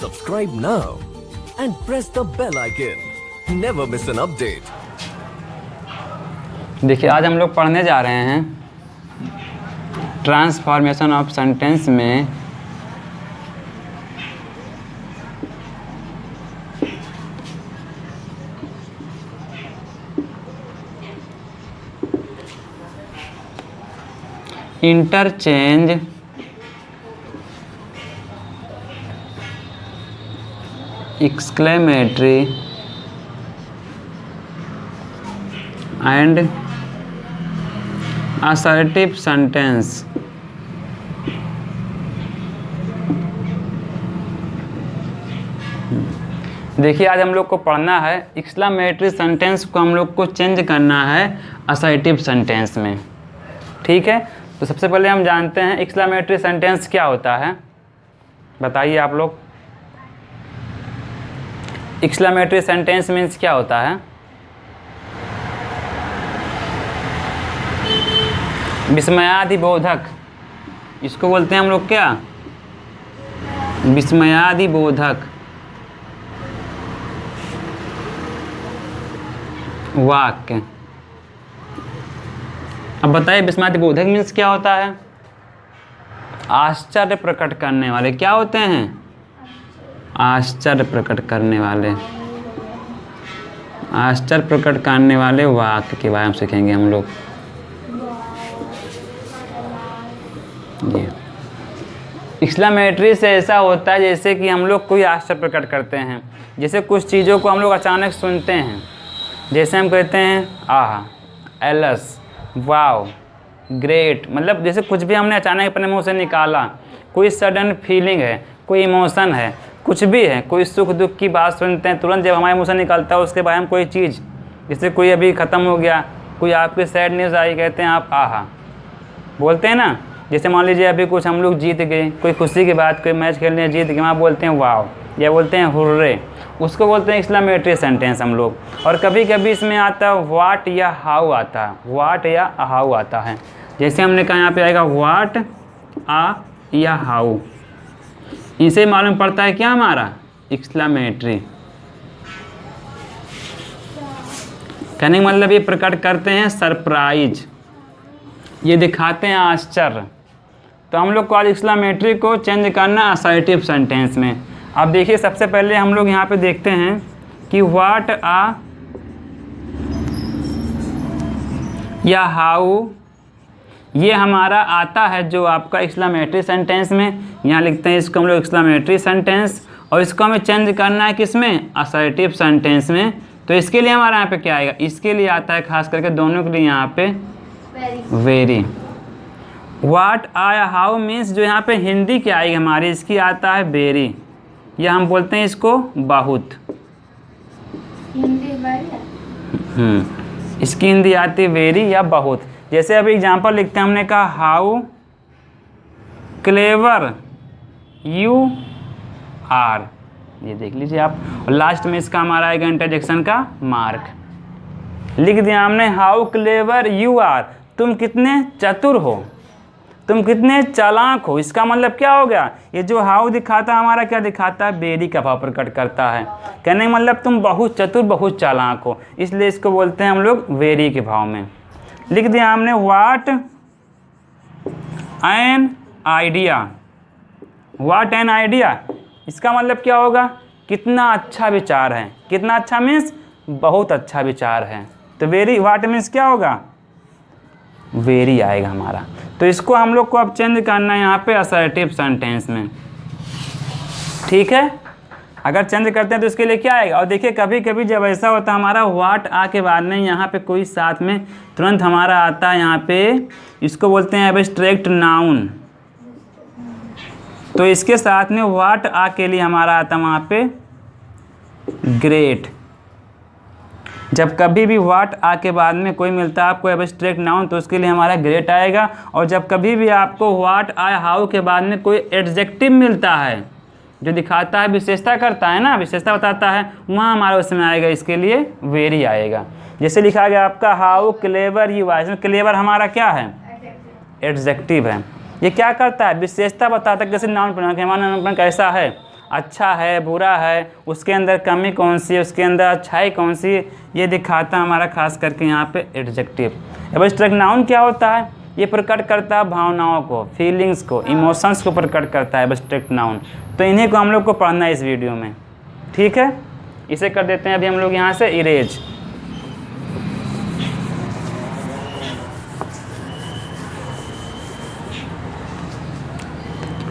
subscribe now and press the bell icon. Never miss an update. देखिए आज हम लोग पढ़ने जा रहे हैं ट्रांसफॉर्मेशन ऑफ सेंटेंस में interchange exclamatory and assertive sentence. देखिए आज हम लोग को पढ़ना है एक्सक्लेमेटरी सेंटेंस को हम लोग को चेंज करना है असर्टिव सेंटेंस में। ठीक है, तो सबसे पहले हम जानते हैं एक्सक्लेमेटरी सेंटेंस क्या होता है। बताइए आप लोग, एक्सक्लेमेटरी सेंटेंस मीन्स क्या होता है? विस्मयादिबोधक, इसको बोलते हैं हम लोग क्या? विस्मयादिबोधक वाक्य। अब बताइए विस्मयादिबोधक मीन्स क्या होता है? आश्चर्य प्रकट करने वाले। क्या होते हैं? आश्चर्य प्रकट करने वाले। आश्चर्य प्रकट करने वाले वाक्य के बारे में सीखेंगे हम लोग। एक्सक्लेमेटरी से ऐसा होता है जैसे कि हम लोग कोई आश्चर्य प्रकट करते हैं, जैसे कुछ चीज़ों को हम लोग अचानक सुनते हैं, जैसे हम कहते हैं आहा, एलस, वाव, ग्रेट। मतलब जैसे कुछ भी हमने अचानक अपने मुंह से निकाला, कोई सडन फीलिंग है, कोई इमोशन है, कुछ भी है, कोई सुख दुख की बात सुनते हैं, तुरंत जब हमारे मुंह से निकलता है उसके बारे में कोई चीज़, जैसे कोई अभी ख़त्म हो गया, कोई आपकी सैड न्यूज़ आई, कहते हैं आप आहा, बोलते हैं ना। जैसे मान लीजिए अभी कुछ हम लोग जीत गए, कोई खुशी की बात, कोई मैच खेलने जीत गए, वहाँ बोलते हैं वाव या बोलते हैं हुर्रे, उसको बोलते हैं एक्सक्लेमेटरी सेंटेंस हम लोग। और कभी कभी इसमें आता है व्हाट या हाउ आता है, व्हाट या हाउ आता है। जैसे हमने कहा यहाँ पे आएगा व्हाट आ या हाउ, इसे मालूम पड़ता है क्या हमारा? एक्सक्लेमेटरी। कहने का मतलब ये प्रकट करते हैं सरप्राइज, ये दिखाते हैं आश्चर्य। तो हम लोग को आज एक्सक्लेमेटरी को चेंज करना असर्टिव सेंटेंस में। अब देखिए सबसे पहले हम लोग यहाँ पे देखते हैं कि व्हाट आ या हाउ, ये हमारा आता है जो आपका एक्सक्लेमेटरी सेंटेंस में। यहाँ लिखते हैं इसको हम लोग एक्सक्लेमेटरी सेंटेंस, और इसको हमें चेंज करना है किसमें? असर्टिव सेंटेंस में। तो इसके लिए हमारा यहाँ पे क्या आएगा? इसके लिए आता है खास करके दोनों के लिए यहाँ पे वेरी। व्हाट आ या हाउ मीन्स जो यहाँ पे हिंदी क्या आएगी हमारी, इसकी आता है वेरी, या हम बोलते हैं इसको बहुत। इसकी हिंदी आती है वेरी या बहुत। जैसे अभी एग्जांपल लिखते हैं, हमने कहा हाउ क्लेवर यू आर, ये देख लीजिए आप। और लास्ट में इसका हमारा आएगा इंटरजेक्शन का मार्क। लिख दिया हमने हाउ क्लेवर यू आर, तुम कितने चतुर हो, तुम कितने चालाक हो। इसका मतलब क्या हो गया? ये जो हाउ दिखाता है हमारा क्या दिखाता है? वेरी का भाव प्रकट करता है। कहने का मतलब तुम बहुत चतुर, बहुत चालाक हो, इसलिए इसको बोलते हैं हम लोग वेरी के भाव में। लिख दिया हमने what an idea. What an idea, इसका मतलब क्या होगा? कितना अच्छा विचार है। कितना अच्छा मीन्स बहुत अच्छा विचार है। तो वेरी, व्हाट मीन्स क्या होगा? वेरी आएगा हमारा। तो इसको हम लोग को अब चेंज करना है यहाँ पे असर्टिव सेंटेंस में। ठीक है, अगर चेंज करते हैं तो इसके लिए क्या आएगा? और देखिए कभी कभी जब ऐसा होता है हमारा व्हाट आ के बाद में यहाँ पे कोई साथ में तुरंत हमारा आता है यहाँ पे, इसको बोलते हैं एब्स्ट्रैक्ट नाउन। तो इसके साथ में व्हाट आ के लिए हमारा आता है वहाँ पे ग्रेट। जब कभी भी व्हाट आ के बाद में कोई मिलता है आपको एब्स्ट्रैक्ट नाउन, तो उसके लिए हमारा ग्रेट आएगा। और जब कभी भी आपको व्हाट आ हाउ के बाद में कोई एडजेक्टिव मिलता है जो दिखाता है, विशेषता करता है ना, विशेषता बताता है, वहाँ हमारा उसमें आएगा, इसके लिए वेरी आएगा। जैसे लिखा गया आपका हाउ क्लेवर यू आर, इसमें क्लेवर हमारा क्या है? एडजेक्टिव है। ये क्या करता है? विशेषता बताता है, जैसे नाउन प्रोनाउन, हमारा नाउन प्रोनाउन कैसा है, अच्छा है बुरा है, उसके अंदर कमी कौन सी है, उसके अंदर अच्छाई कौन सी है, ये दिखाता है हमारा खास करके यहाँ पे एडजेक्टिव। एब्स्ट्रैक्ट नाउन क्या होता है? ये प्रकट करता है भावनाओं को, फीलिंग्स को, इमोशंस को प्रकट करता है एब्स्ट्रैक्ट नाउन। तो इन्हीं को हम लोग को पढ़ना है इस वीडियो में, ठीक है। इसे कर देते हैं अभी हम लोग यहाँ से इरेज।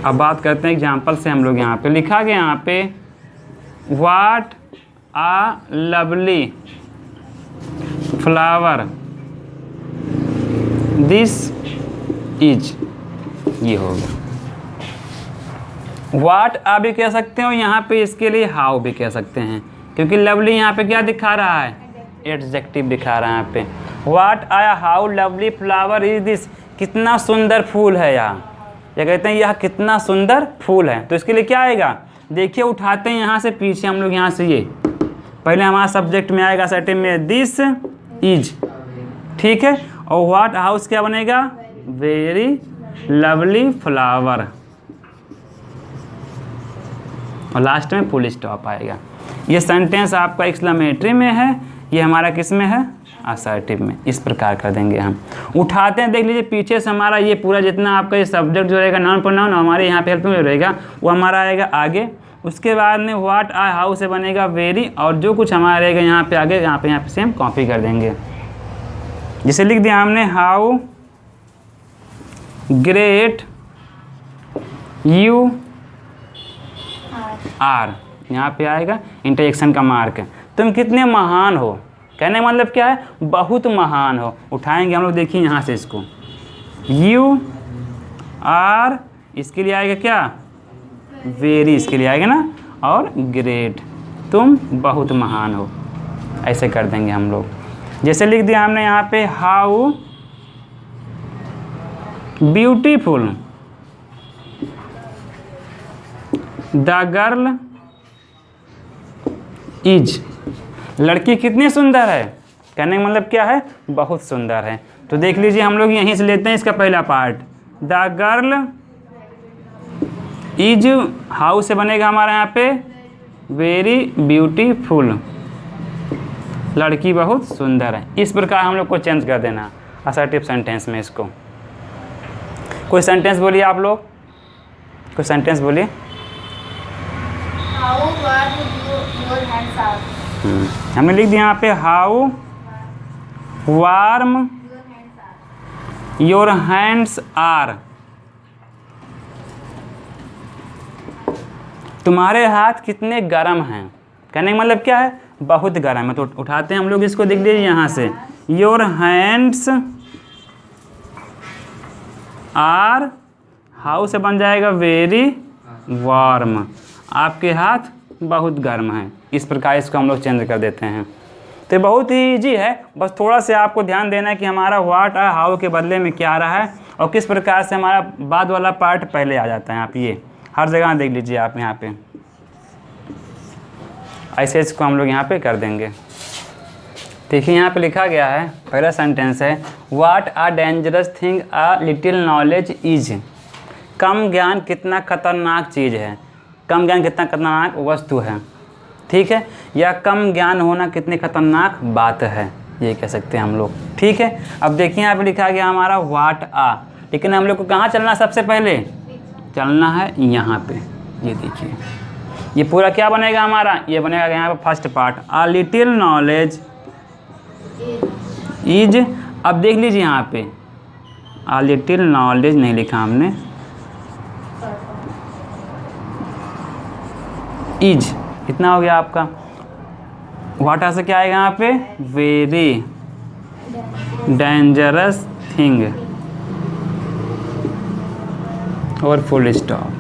अब बात करते हैं एग्जाम्पल से। हम लोग यहाँ पे लिखा गया यहाँ पे what a lovely flower this is, ये हो गया। व्हाट आ भी कह सकते हो यहाँ पे, इसके लिए हाउ भी कह सकते हैं, क्योंकि लवली यहाँ पे क्या दिखा रहा है? एडजेक्टिव दिखा रहा है यहाँ पे। व्हाट आया how lovely flower is this, कितना सुंदर फूल है यहाँ, या कहते हैं यह कितना सुंदर फूल है। तो इसके लिए क्या आएगा? देखिए उठाते हैं यहाँ से पीछे हम लोग, यहाँ से ये पहले हमारा सब्जेक्ट में आएगा सेटिंग में दिस इज, ठीक है। और व्हाट हाउस क्या बनेगा? वेरी लवली फ्लावर, और लास्ट में फुल स्टॉप आएगा। ये सेंटेंस आपका एक्सक्लेमेटरी में है, ये हमारा किस में है? असर्टिव में। इस प्रकार कर देंगे हम। उठाते हैं, देख लीजिए पीछे से हमारा ये पूरा जितना आपका ये सब्जेक्ट जो रहेगा नाउन प्रोनाउन हमारे यहाँ पे हेल्प में रहेगा, वो हमारा आएगा आगे। उसके बाद में व्हाट आ हाउ से बनेगा वेरी, और जो कुछ हमारा रहेगा यहाँ पे आगे, यहाँ पे सेम कॉपी कर देंगे। जैसे लिख दिया हमने हाउ ग्रेट यू आर, यहाँ पे आएगा इंटरजेक्शन का मार्क। तुम कितने महान हो, कहने का मतलब क्या है? बहुत महान हो। उठाएंगे हम लोग, देखिए यहाँ से इसको यू आर, इसके लिए आएगा क्या? वेरी, इसके लिए आएगा ना, और ग्रेट, तुम बहुत महान हो। ऐसे कर देंगे हम लोग। जैसे लिख दिया हमने यहाँ पे how beautiful the girl is, लड़की कितनी सुंदर है, कहने का मतलब क्या है? बहुत सुंदर है। तो देख लीजिए हम लोग यहीं से लेते हैं इसका पहला part, the girl is, how से बनेगा हमारा यहाँ पे वेरी ब्यूटीफुल, लड़की बहुत सुंदर है। इस प्रकार हम लोग को चेंज कर देना असर्टिव सेंटेंस में इसको। कोई सेंटेंस बोलिए आप लोग, कोई सेंटेंस बोलिए। How warm your hands are? हमने लिख दिया यहाँ पे how warm your hands are, तुम्हारे हाथ कितने गर्म हैं, कहने का मतलब क्या है? बहुत गर्म है। तो उठाते हैं हम लोग इसको, देख लीजिए यहाँ से योर हैंड्स आर, हाउ से बन जाएगा वेरी वार्म, आपके हाथ बहुत गर्म हैं। इस प्रकार इसको हम लोग चेंज कर देते हैं। तो बहुत ही ईजी है, बस थोड़ा सा आपको ध्यान देना है कि हमारा व्हाट और हाउ के बदले में क्या आ रहा है और किस प्रकार से हमारा बाद वाला पार्ट पहले आ जाता है। आप ये हर जगह देख लीजिए आप यहाँ पे, ऐसे इसको हम लोग यहाँ पे कर देंगे। देखिए यहाँ पे लिखा गया है, पहला सेंटेंस है what a dangerous thing a little knowledge is, कम ज्ञान कितना खतरनाक चीज़ है, कम ज्ञान कितना खतरनाक वस्तु है, ठीक है, या कम ज्ञान होना कितनी खतरनाक बात है, ये कह सकते हैं हम लोग, ठीक है। अब देखिए यहाँ पे लिखा गया हमारा व्हाट आ, लेकिन हम लोग को कहाँ चलना, सबसे पहले चलना है यहाँ पे। ये देखिए ये पूरा क्या बनेगा हमारा, ये बनेगा यहाँ पे first part uh little knowledge is. अब देख लीजिए यहाँ पे आ लिटिल नॉलेज नहीं लिखा हमने, इज, इतना हो गया आपका। व्हाट से क्या आएगा यहाँ पे, वेरी डेंजरस थिंग और फुल स्टॉप।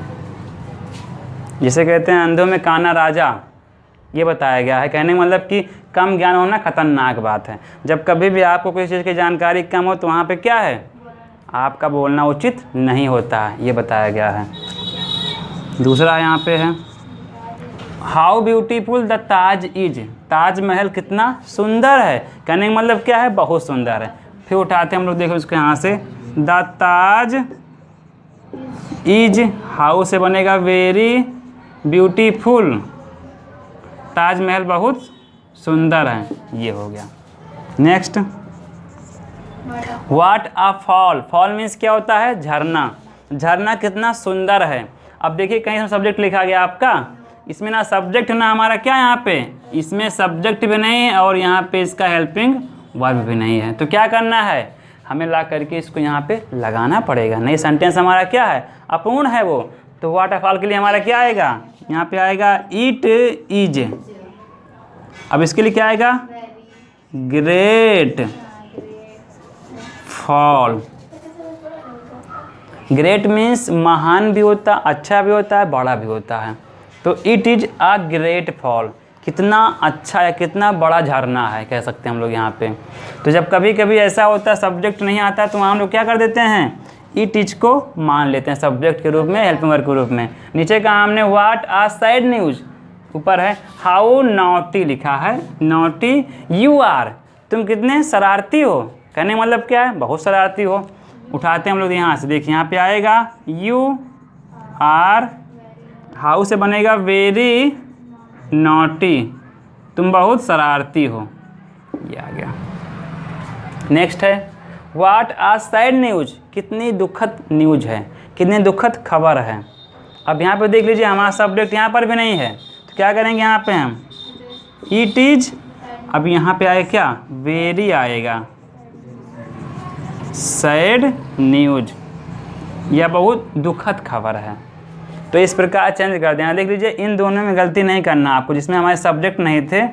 जिसे कहते हैं अंधों में काना राजा, ये बताया गया है। कहने का मतलब कि कम ज्ञान होना खतरनाक बात है। जब कभी भी आपको किसी चीज़ की जानकारी कम हो तो वहाँ पे क्या है, आपका बोलना उचित नहीं होता है, ये बताया गया है। दूसरा यहाँ पे है how beautiful the Taj is, Taj Mahal कितना सुंदर है, कहने का मतलब क्या है, बहुत सुंदर है। फिर उठाते हम लोग, देखो उसके यहाँ से द ताज इज, हाउ से बनेगा वेरी ब्यूटीफुल, ताजमहल बहुत सुंदर है, ये हो गया। Next, what a fall, fall means क्या होता है, झरना, झरना कितना सुंदर है। अब देखिए कहीं सब्जेक्ट लिखा गया आपका, इसमें ना सब्जेक्ट ना हमारा क्या यहाँ पे, इसमें सब्जेक्ट भी नहीं है और यहाँ पे इसका हेल्पिंग वर्ब भी नहीं है। तो क्या करना है, हमें ला करके इसको यहाँ पे लगाना पड़ेगा, नहीं सेंटेंस हमारा क्या है, अपूर्ण है वो। तो व्हाट अ फॉल के लिए हमारा क्या आएगा, यहाँ पे आएगा इट इज। अब इसके लिए क्या आएगा, ग्रेट फॉल। ग्रेट मीन्स महान भी होता, अच्छा भी होता है, बड़ा भी होता है। तो it is a great fall, कितना अच्छा या कितना बड़ा झरना है कह सकते हैं हम लोग यहाँ पे। तो जब कभी कभी ऐसा होता है सब्जेक्ट नहीं आता है तो वहाँ हम लोग क्या कर देते हैं, इट इज को मान लेते हैं सब्जेक्ट के रूप में, हेल्पिंग वर्ब के रूप में। नीचे कहा हमने व्हाट आ सैड न्यूज़, ऊपर है हाउ नॉटी लिखा है, नॉटी यू आर, तुम कितने शरारती हो, कहने का मतलब क्या है, बहुत शरारती हो। उठाते हैं हम लोग यहाँ से, देखिए यहाँ पे आएगा यू आर, हाउ से बनेगा वेरी नॉटी, तुम बहुत शरारती हो, ये आ गया। नेक्स्ट है व्हाट आ सैड न्यूज, कितनी दुखद न्यूज है, कितनी दुखद खबर है। अब यहाँ पे देख लीजिए हमारा सब्जेक्ट यहाँ पर भी नहीं है, तो क्या करेंगे यहाँ पे हम, इट इज, अब यहाँ पे आएगा क्या, वेरी आएगा, सैड न्यूज, यह बहुत दुखद खबर है। तो इस प्रकार चेंज कर देना। देख लीजिए इन दोनों में गलती नहीं करना आपको, जिसमें हमारे सब्जेक्ट नहीं थे,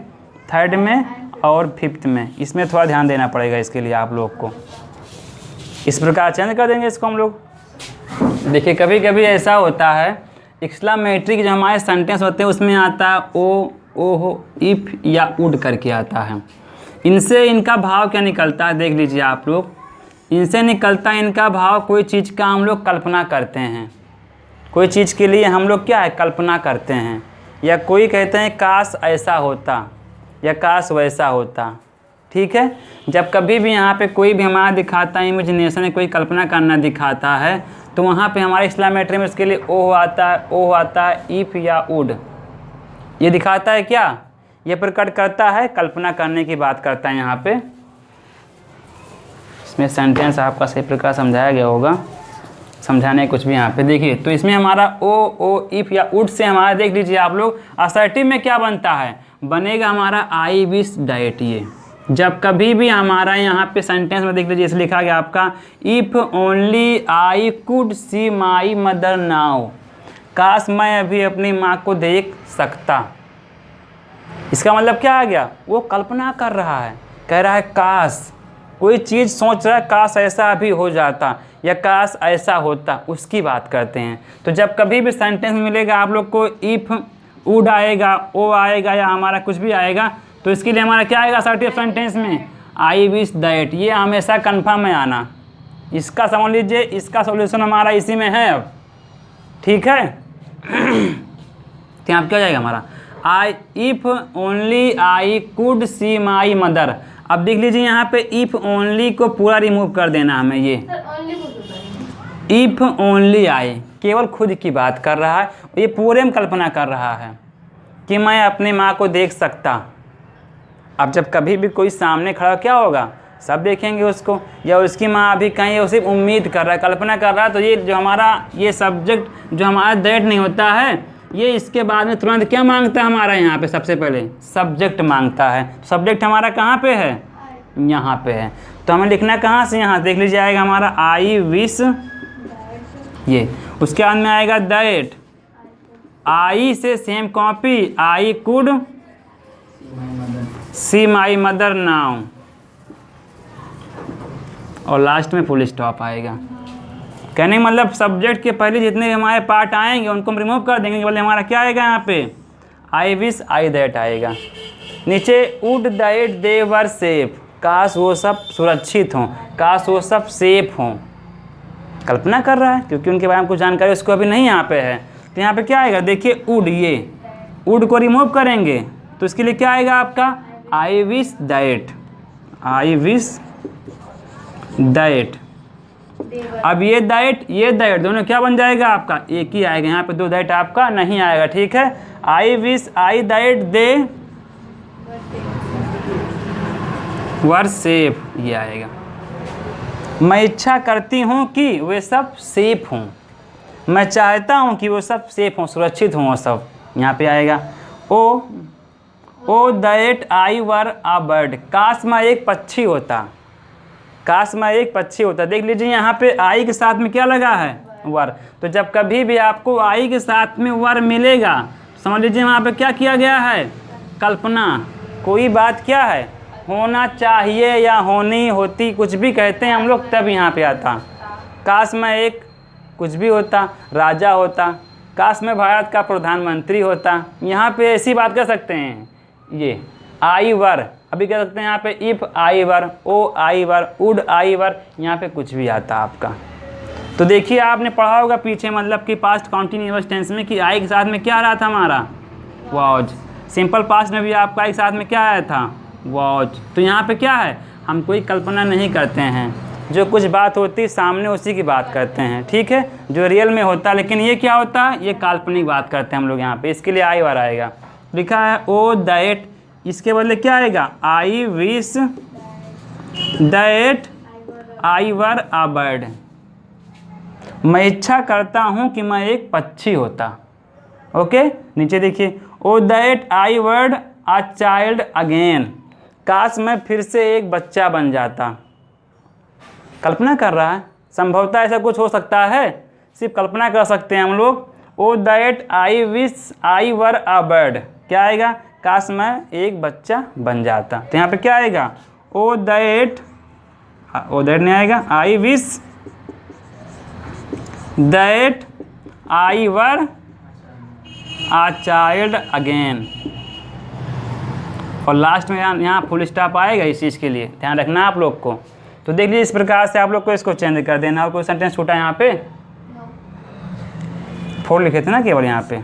थर्ड में और फिफ्थ में, इसमें थोड़ा ध्यान देना पड़ेगा इसके लिए आप लोग को। इस प्रकार चेंज कर देंगे इसको हम लोग। देखिए कभी कभी ऐसा होता है एक्सक्लेमेटरी जो हमारे सेंटेंस होते हैं उसमें आता है ओ, ओहो, इफ या उड करके आता है। इनसे इनका भाव क्या निकलता है, देख लीजिए आप लोग, इनसे निकलता है इनका भाव, कोई चीज़ का हम लोग कल्पना करते हैं, कोई चीज़ के लिए हम लोग क्या है, कल्पना करते हैं, या कोई कहते हैं काश ऐसा होता या काश वैसा होता। ठीक है, जब कभी भी यहाँ पे कोई भी हमारा दिखाता है इमेजिनेशन, कोई कल्पना करना दिखाता है, तो वहाँ पे हमारे एक्सक्लेमेटरी में उसके लिए ओह आता है, ओह आता है, इफ या उड, ये दिखाता है क्या, ये प्रकट करता है, कल्पना करने की बात करता है यहाँ पे। इसमें सेंटेंस आपका सही प्रकार समझाया गया होगा, समझाने कुछ भी यहाँ पे देखिए। तो इसमें हमारा ओ, इफ या उड से हमारा देख लीजिए आप लोग, असर्टिव में क्या बनता है, बनेगा हमारा आई विश डाइट। ये जब कभी भी हमारा यहाँ पे सेंटेंस में देख लीजिए इसे लिखा गया आपका, if only I could see my mother now, काश मैं अभी अपनी माँ को देख सकता। इसका मतलब क्या आ गया, वो कल्पना कर रहा है, कह रहा है काश, कोई चीज़ सोच रहा है काश ऐसा अभी हो जाता या काश ऐसा होता, उसकी बात करते हैं। तो जब कभी भी सेंटेंस में मिलेगा आप लोग को इफ़, वुड आएगा, ओ आएगा या हमारा कुछ भी आएगा, तो इसके लिए हमारा क्या आएगा असर्टिव सेंटेंस में, आई विश दैट, ये हमेशा कन्फर्म है आना। इसका समझ लीजिए, इसका सॉल्यूशन हमारा इसी में है अब, ठीक है। तो यहाँ क्या हो जाएगा हमारा, आई if only I could see my mother. अब देख लीजिए यहाँ पे इफ़ ओनली को पूरा रिमूव कर देना हमें, ये इफ़ ओनली आई केवल खुद की बात कर रहा है, ये पूरे में कल्पना कर रहा है कि मैं अपनी माँ को देख सकता। अब जब कभी भी कोई सामने खड़ा क्या होगा, सब देखेंगे उसको, या उसकी माँ अभी कहीं वो सिर्फ उम्मीद कर रहा है, कल्पना कर रहा है। तो ये जो हमारा ये सब्जेक्ट जो हमारा दैट नहीं होता है, ये इसके बाद में तुरंत क्या मांगता है हमारा, यहाँ पे सबसे पहले सब्जेक्ट मांगता है। सब्जेक्ट हमारा कहाँ पे है, यहाँ पे है। तो हमें लिखना कहाँ से, यहाँ देख लीजिए आएगा हमारा आई विश, ये उसके बाद में आएगा दैट, आई से same copy, I could see my mother now, और लास्ट में फुल स्टॉप आएगा। कहने का मतलब सब्जेक्ट के पहले जितने भी हमारे पार्ट आएंगे उनको हम रिमूव कर देंगे, बोले हमारा क्या आएगा यहाँ पे, आई विश आई दैट आएगा। नीचे would that they were safe, काश वो सब सुरक्षित हों, काश वो सब सेफ हों। कल्पना कर रहा है क्योंकि उनके बारे में कुछ जानकारी उसको अभी नहीं यहाँ पे है। तो यहाँ पे क्या आएगा, देखिए वुड, ये वुड को रिमूव करेंगे तो इसके लिए क्या आएगा आपका, I wish that, I wish that अब ये दैट दोनों क्या बन जाएगा आपका, एक ही आएगा, यहाँ पे दो दैट आपका नहीं आएगा, ठीक है। आई wish I that they were safe, ये आएगा। मैं इच्छा करती हूँ कि वे सब सेफ हों, मैं चाहता हूँ कि वो सब सेफ हों, सुरक्षित हों वो सब, यहाँ पे आएगा। ओ that I were a bird, काश मैं एक पक्षी होता, काश मैं एक पक्षी होता। देख लीजिए यहाँ पे आई के साथ में क्या लगा है, वर। तो जब कभी भी आपको आई के साथ में वर मिलेगा, समझ लीजिए वहाँ पे क्या किया गया है, कल्पना। कोई बात क्या है, होना चाहिए या होनी होती, कुछ भी कहते हैं हम लोग, तब यहाँ पे आता। काश मैं एक कुछ भी होता, राजा होता, काश मैं भारत का प्रधानमंत्री होता, यहाँ पे ऐसी बात कर सकते हैं। ये आई वर, अभी कह सकते हैं यहाँ पे if I were, O I were, would I वर, यहाँ पे कुछ भी आता आपका। तो देखिए आपने पढ़ा होगा पीछे, मतलब कि पास्ट कॉन्टिन्यूअस टेंस में कि आई के साथ में क्या रहा था हमारा, वॉज। सिंपल पास्ट में भी आपका एक साथ में क्या आया था, वॉच। तो यहाँ पे क्या है, हम कोई कल्पना नहीं करते हैं, जो कुछ बात होती सामने उसी की बात करते हैं, ठीक है, जो रियल में होता। लेकिन ये क्या होता है, ये काल्पनिक बात करते हैं हम लोग यहाँ पे, इसके लिए आई वर आएगा। लिखा है ओ दैट, इसके बदले क्या आएगा, I wish that I were a bird, मैं इच्छा करता हूँ कि मैं एक पक्षी होता। ओके, नीचे देखिए, O that I were a child again, काश मैं फिर से एक बच्चा बन जाता। कल्पना कर रहा है, संभवतः ऐसा कुछ हो सकता है, सिर्फ कल्पना कर सकते हैं हम लोग। O that I wish I were a bird, क्या आएगा, काश मैं एक बच्चा बन जाता। तो यहाँ पे क्या आएगा, ओ दैट नहीं आएगा, I wish that I were a child again. और लास्ट में यहाँ फुल स्टॉप आएगा इस चीज़ के लिए, ध्यान रखना आप लोग को। तो देख लीजिए इस प्रकार से आप लोग को इसको चेंज कर देना। और कोई सेंटेंस छूटा यहाँ पे, 4 लिखे थे ना केवल यहाँ पे।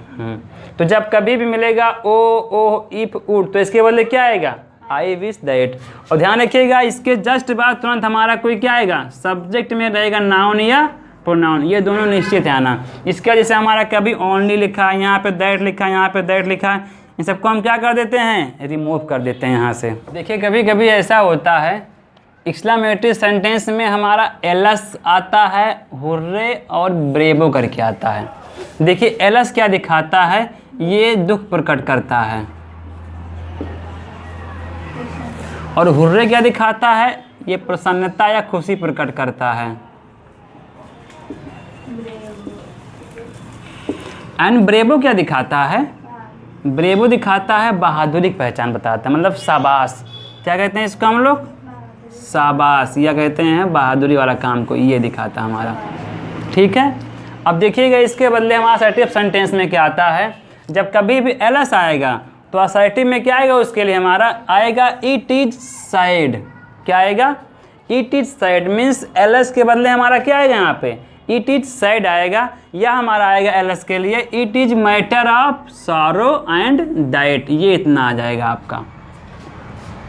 तो जब कभी भी मिलेगा ओ इफ वुड, तो इसके बदले क्या आएगा, आई विश दैट। और ध्यान रखिएगा इसके जस्ट बाद तुरंत हमारा कोई क्या आएगा, सब्जेक्ट में रहेगा नाउन या प्रोनाउन, ये दोनों निश्चित है आना। इसका जैसे हमारा कभी ओनली लिखा है, यहाँ पे दैट लिखा है, यहाँ पे दैट लिखा है, इन सबको हम क्या कर देते हैं, रिमूव कर देते हैं यहाँ से। देखिए कभी कभी ऐसा होता है एक्सक्लेमेटरी सेंटेंस में हमारा एलस आता है, हुर्रे और ब्रेवो करके आता है। देखिए एलस क्या दिखाता है, ये दुख प्रकट करता है, और हुर्रे क्या दिखाता है, ये प्रसन्नता या खुशी प्रकट करता है। एंड ब्रेवो क्या दिखाता है, ब्रेवो दिखाता है बहादुरी की पहचान बताता है, मतलब शाबाश, क्या कहते हैं इसको हम लोग, शाबाश, या कहते हैं बहादुरी वाला काम को, ये दिखाता है हमारा, ठीक है। अब देखिएगा इसके बदले हमारा असर्टिव सेंटेंस में क्या आता है, जब कभी भी एलस आएगा तो असर्टिव में क्या आएगा, उसके लिए हमारा आएगा इट इज साइड। क्या आएगा, इट इज साइड, मीन्स एलस के बदले हमारा क्या आएगा यहाँ पे, इट इज सैड आएगा, या हमारा आएगा एलएस के लिए it is matter of sorrow and that, ये इतना आ जाएगा आपका।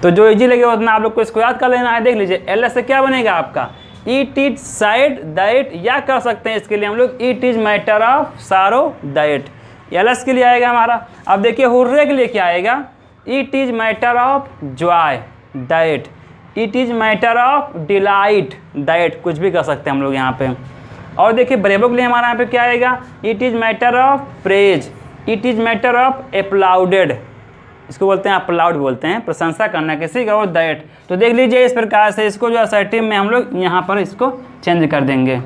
तो जो इजी लगे उतना आप लोग को इसको याद कर लेना है। देख लीजिए एलएस से क्या बनेगा आपका, इट इज सैड दैट, या कर सकते हैं इसके लिए हम लोग it is matter of sorrow that, LS के लिए आएगा हमारा। अब देखिए हुर्रे के लिए क्या आएगा, it is matter of Joy that, it is matter of delight that, कुछ भी कर सकते हैं हम लोग यहाँ पे। और देखिए ब्रेवो के लिए हमारा यहाँ पे क्या आएगा, it is matter of praise, it is matter of applauded, इसको बोलते हैं अपलाउड बोलते हैं, प्रशंसा करना किसी का, और दैट। तो देख लीजिए इस प्रकार से इसको जो असर्टिव में हम लोग यहाँ पर इसको चेंज कर देंगे।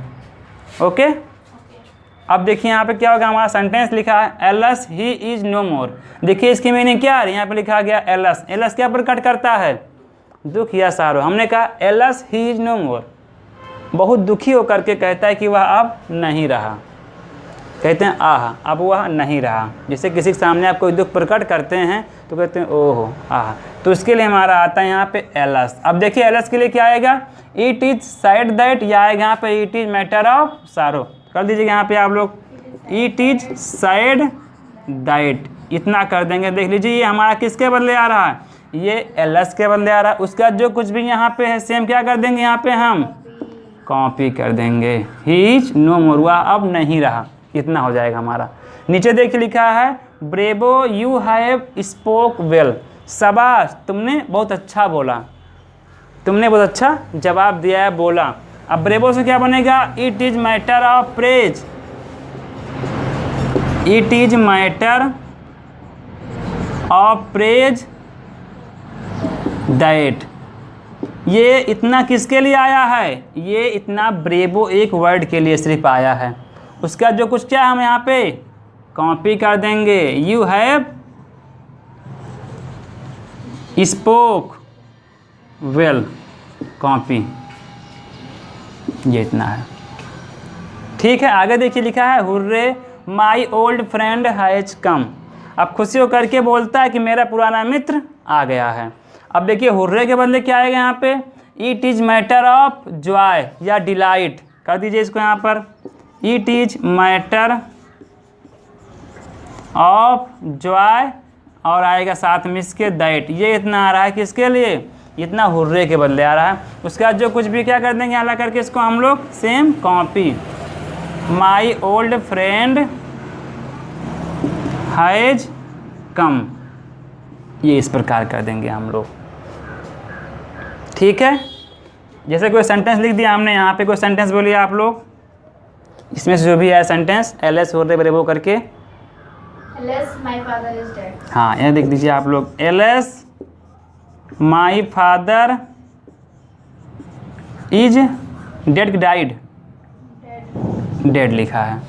ओके, अब देखिए यहाँ पे क्या होगा, हमारा सेंटेंस लिखा है एलस ही इज़ नो मोर। देखिए इसकी मीनिंग क्या है, यहाँ पे लिखा गया एलस, एलस क्या प्रकट करता है, दुख या सारो। हमने कहा एलस ही इज़ नो मोर, बहुत दुखी होकर के कहता है कि वह अब नहीं रहा, कहते हैं आह, अब वह नहीं रहा। जैसे किसी के सामने आप कोई दुख प्रकट करते हैं तो कहते हैं ओहो आह, तो इसके लिए हमारा आता है यहाँ पे एलस। अब देखिए एलस के लिए क्या आएगा, इट इज सैड दैट, या आएगा यहाँ पे इट इज मैटर ऑफ सारो। कर दीजिएगा यहाँ पे आप लोग, इट इज सैड दैट, इतना कर देंगे। देख लीजिए ये हमारा किसके बदले आ रहा है, ये एलस के बदले आ रहा है। उसका जो कुछ भी यहाँ पे है सेम क्या कर देंगे यहाँ पे हम कॉपी कर देंगे। ही इज नो मोर, वह अब नहीं रहा, इतना हो जाएगा हमारा। नीचे देखिए लिखा है bravo you have spoke well, शाबाश तुमने बहुत अच्छा बोला, तुमने बहुत अच्छा जवाब दिया है, बोला। अब ब्रेवो से क्या बनेगा? It is matter of praise, it is matter of praise that. ये इतना किसके लिए आया है? ये इतना ब्रेवो एक वर्ड के लिए सिर्फ आया है। उसका जो कुछ क्या हम यहाँ पे कॉपी कर देंगे। You have spoke well, copy, ये इतना है। ठीक है, आगे देखिए लिखा है hurray my old friend has come. अब खुशी होकर के बोलता है कि मेरा पुराना मित्र आ गया है। अब देखिए हुर्रे के बदले क्या आएगा यहाँ पे? It is matter of Joy या डिलाइट, कर दीजिए इसको यहाँ पर। It is matter of Joy और आएगा साथ में इसके दैट। ये इतना आ रहा है किसके लिए? इतना हुर्रे के बदले आ रहा है। उसके बाद जो कुछ भी क्या कर देंगे अला करके इसको हम लोग same copy. My old friend has come, ये इस प्रकार कर देंगे हम लोग। ठीक है, जैसे कोई सेंटेंस लिख दिया हमने, यहाँ पे कोई सेंटेंस बोलिए आप लोग, इसमें से जो भी है सेंटेंस एलएस हुर्रे ब्रेवो करके। Unless my father is dead. हाँ, यहाँ देख दीजिए आप लोग, LS my father is dead, died, dead लिखा है।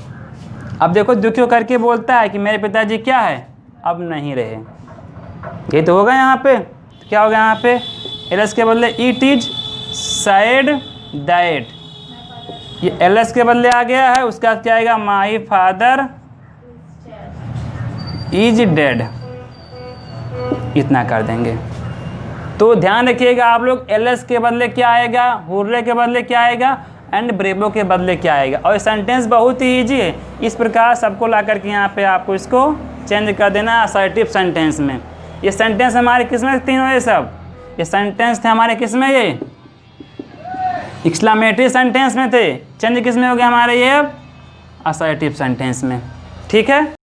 अब देखो दुखी करके बोलता है कि मेरे पिताजी क्या है? अब नहीं रहे। ये तो होगा यहाँ पे, क्या होगा यहाँ पे? एलएस के बदले इट इज सैड दैट, ये एलएस के बदले आ गया है। उसका बाद क्या आएगा? माई फादर इज डेड, इतना कर देंगे। तो ध्यान रखिएगा आप लोग, एलएस के बदले क्या आएगा, हुर्रे के बदले क्या आएगा, एंड ब्रेवो के बदले क्या आएगा। और सेंटेंस बहुत ही ईजी है, इस प्रकार सबको ला करके यहाँ पे आपको इसको चेंज कर देना असर्टिव सेंटेंस में। ये सेंटेंस हमारे किस में तीनों, ये सब ये सेंटेंस थे हमारे किस में? ये एक्सक्लेमेटरी सेंटेंस में थे। चेंज किस में हो गया हमारे? ये अब असर्टिव सेंटेंस में। ठीक है।